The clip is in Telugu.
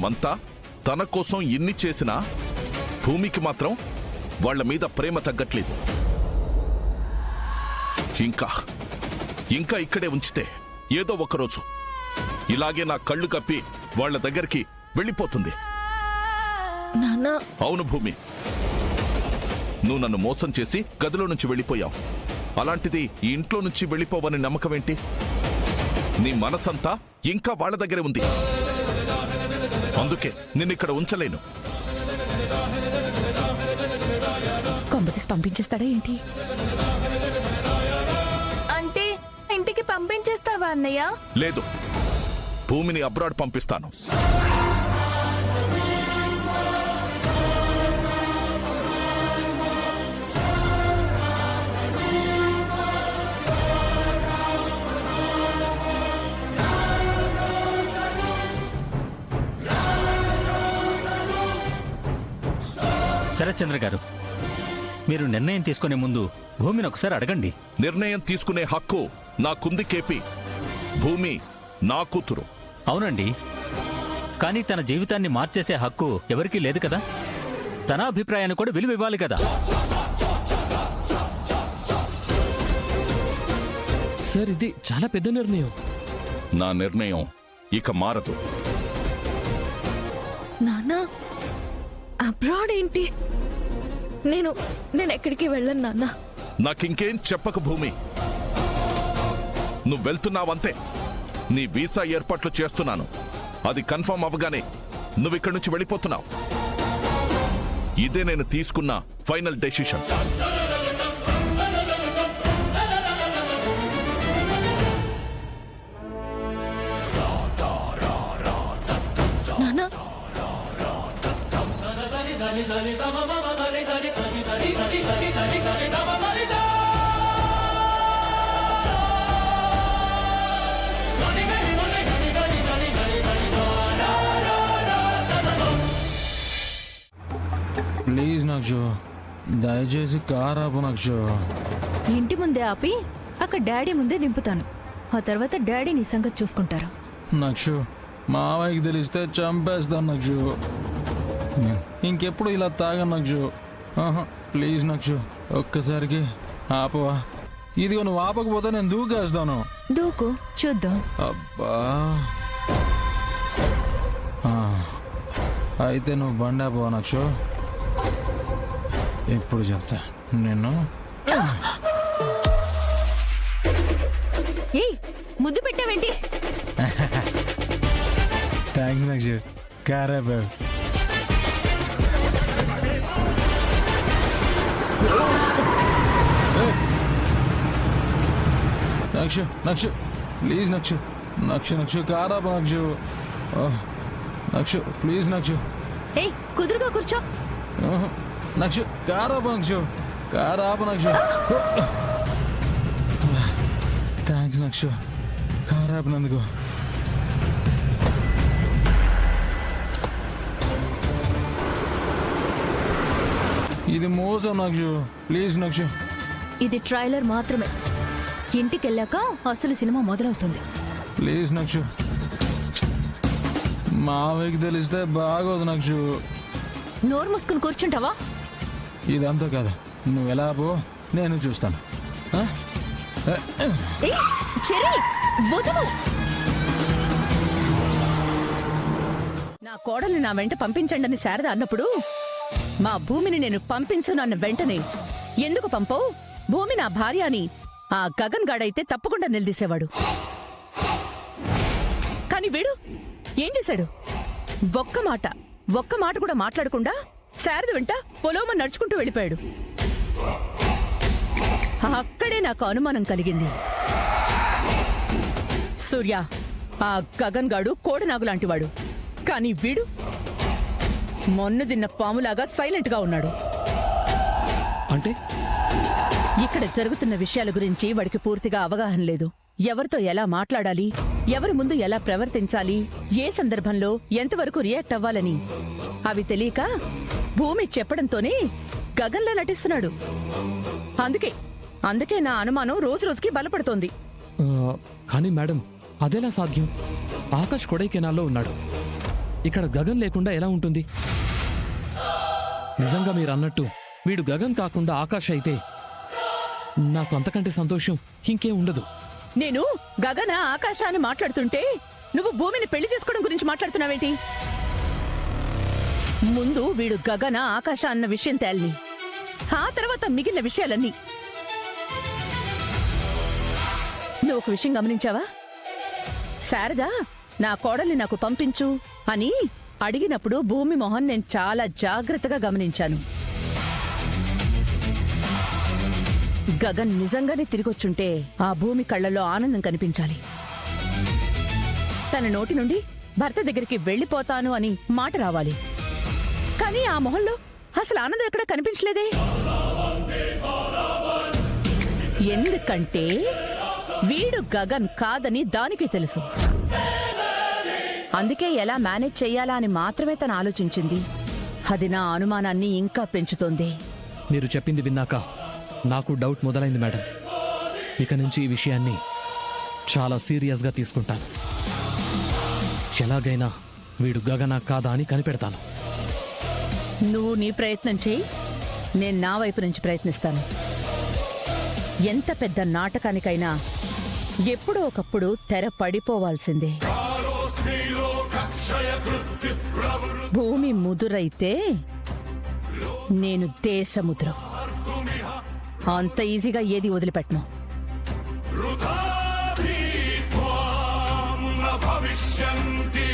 మనమంతా తన కోసం ఎన్ని చేసినా భూమికి మాత్రం వాళ్ల మీద ప్రేమ తగ్గట్లేదు. ఇంకా ఇక్కడే ఉంచితే ఏదో ఒకరోజు ఇలాగే నా కళ్ళు కప్పి వాళ్ల దగ్గరికి వెళ్ళిపోతుంది. అవును భూమి, నువ్వు నన్ను మోసం చేసి గదిలో నుంచి వెళ్ళిపోయావు. అలాంటిది ఈ ఇంట్లో నుంచి వెళ్ళిపోవని నమ్మకం ఏంటి? నీ మనసంతా ఇంకా వాళ్ల దగ్గరే ఉంది. అందుకే నిన్నిక్కడ ఉంచలేను. కొంపతీసి పంపించేస్తాడా ఏంటి? అంటే ఇంటికి పంపించేస్తావా అన్నయ్య? లేదు, భూమిని అబ్రాడ్ పంపిస్తాను. శరత్చంద్ర గారు, మీరు నిర్ణయం తీసుకునే ముందు భూమిని ఒకసారి అడగండి. నిర్ణయం తీసుకునే హక్కు నాకుంది కేపీ. భూమి నా కూతురు. అవునండి, కానీ తన జీవితాన్ని మార్చేసే హక్కు ఎవరికీ లేదు కదా. తన అభిప్రాయాన్ని కూడా విలువ ఇవ్వాలి కదా. సార్, ఇది చాలా పెద్ద నిర్ణయం. నా నిర్ణయం ఇక మారదు. నాన్నా, అబ్రాడ్ ఏంటి? నేను ఎక్కడికి వెళ్ళను నాన్న. నాకింకేం చెప్పక భూమి. నువ్వు వెళ్తున్నావంతే. నీ వీసా ఏర్పాట్లు చేస్తున్నాను. అది కన్ఫర్మ్ అవ్వగానే నువ్విక్కడి నుంచి వెళ్ళిపోతున్నావు. ఇదే నేను తీసుకున్న ఫైనల్ డెసిషన్. నాన్న, ప్లీజ్ నక్షు, దయచేసి కార్ ఆపు నక్షు. ఇంటి ముందే ఆపి అక్కడ డాడీ ముందే దింపుతాను. ఆ తర్వాత డాడీ నీ సంగతి చూసుకుంటారు. నక్షు, మావయ్యకి తెలిస్తే చంపేస్తాను నక్షు. ఇంకెప్పుడు ఇలా తాగను నక్షు. ప్లీజ్ నక్షు, ఒక్కసారికి ఆపవా? ఇదిగో, నువ్వు ఆపకపోతే నేను దూకేస్తాను. దూకు, చూద్దాం. అబ్బా, అయితే నువ్వు బండి ఆపవా నక్షు? ఎప్పుడు చెప్తా నిన్ను. ఏయ్, ముద్దు పెట్టావేంటి? థ్యాంక్స్ నక్షు, కార్ ఆపావు. నక్షు, నక్షు, ప్లీజ్ నక్షు. నక్షు కార్ ఆపు నక్షు. నక్షు, ప్లీజ్ నక్షు. ఏయ్, కుదురుగా కూర్చో. నక్షు, కార్ ఆపు నక్షు. కార్ ఆపు నక్షు. Thanks Nakshu, car ఆపినందుకు. ఇది మోసం నక్షు, ప్లీజ్ నక్షు. ఇది ట్రైలర్ మాత్రమే. ఇంటికెళ్ళాక అసలు సినిమా మొదలవుతుంది. ప్లీజ్ నక్షు, మావయ్యకి తెలిస్తే బాగోదు నక్షు. నోరు మూసుకుని కూర్చుంటావా? ఇదంతా కాదు, నువ్వు ఎలా పో, నేను చూస్తాను. ఏయ్, చెర్రీ, వదులు. నా కోడల్ని నా వెంట పంపించండి అని శారద అన్నప్పుడు, మా భూమిని నేను పంపించను అన్న వెంటనే ఎందుకు పంపవు? భూమి నా భార్య అని ఆ గగన్ గాడైతే తప్పకుండా నిలదీసేవాడు. కాని వీడు ఏం చేశాడు? ఒక్క మాట కూడా మాట్లాడకుండా శారద వెంట పొలోమ నడుచుకుంటూ వెళ్ళిపోయాడు. అక్కడే నాకు అనుమానం కలిగింది. సూర్య, ఆ గగన్ గాడు కోడనాగు లాంటివాడు. కాని వీడు మొన్న తిన్న పాములాగా సైలెంట్ గా ఉన్నాడు. అంటే ఇక్కడ జరుగుతున్న విషయాల గురించి వాడికి పూర్తిగా అవగాహన లేదు. ఎవరితో ఎలా మాట్లాడాలి, ఎవరి ముందు ఎలా ప్రవర్తించాలి, ఏ సందర్భంలో ఎంతవరకు రియాక్ట్ అవ్వాలని అవి తెలియక భూమి చెప్పడంతోనే గగన్లా నటిస్తున్నాడు. అందుకే నా అనుమానం రోజు రోజుకి బలపడుతోంది. కానీ మేడం, అదెలా సాధ్యం? ఆకాష్ కొడైకెనాల్లో ఉన్నాడు. ఇక్కడ గగన్ లేకుండా ఎలా ఉంటుంది? నిజంగా మీరు అన్నట్టు వీడు గగన్ కాకుండా ఆకాష్ అయితే నాకు అంతకంటే సంతోషం ఇంకేం ఉండదు. నేను గగన ఆకాశాన్ని మాట్లాడుతుంటే నువ్వు భూమిని పెళ్లి చేసుకోవడం గురించి మాట్లాడుతున్నావేంటి? ముందు వీడు గగన ఆకాశ అన్న విషయం తేలని, ఆ తర్వాత మిగిలిన విషయాలన్నీ. నువ్వు ఒక విషయం గమనించావా? శారదా నా కోడల్ని నాకు పంపించు అని అడిగినప్పుడు భూమి మొహన్ నేను చాలా జాగ్రత్తగా గమనించాను. గగన్ నిజంగానే తిరిగొచ్చుంటే ఆ భూమి కళ్ళల్లో ఆనందం కనిపించాలి. తన నోటి నుండి భర్త దగ్గరికి వెళ్ళిపోతాను అని మాట రావాలి. కానీ ఆ మొహంలో అసలు ఆనందం ఎక్కడ కనిపించలేదే. ఎందుకంటే వీడు గగన్ కాదని దానికి తెలుసు. అందుకే ఎలా మేనేజ్ చెయ్యాలా అని మాత్రమే తను ఆలోచించింది. అది నా అనుమానాన్ని ఇంకా పెంచుతోంది. మీరు చెప్పింది విన్నాక నాకు డౌట్ మొదలైంది మేడం. ఇక నుంచి ఈ విషయాన్ని చాలా సీరియస్గా తీసుకుంటాను. ఎలాగైనా వీడు గగన కాదా అని కనిపెడతాను. నువ్వు నీ ప్రయత్నం చేయి, నేను నా వైపు నుంచి ప్రయత్నిస్తాను. ఎంత పెద్ద నాటకానికైనా ఎప్పుడో ఒకప్పుడు తెర పడిపోవాల్సిందే. భూమి ముదురైతే నేను దేశముద్రం. అంత ఈజీగా ఏది వదిలిపెట్టను. భవిష్యంతి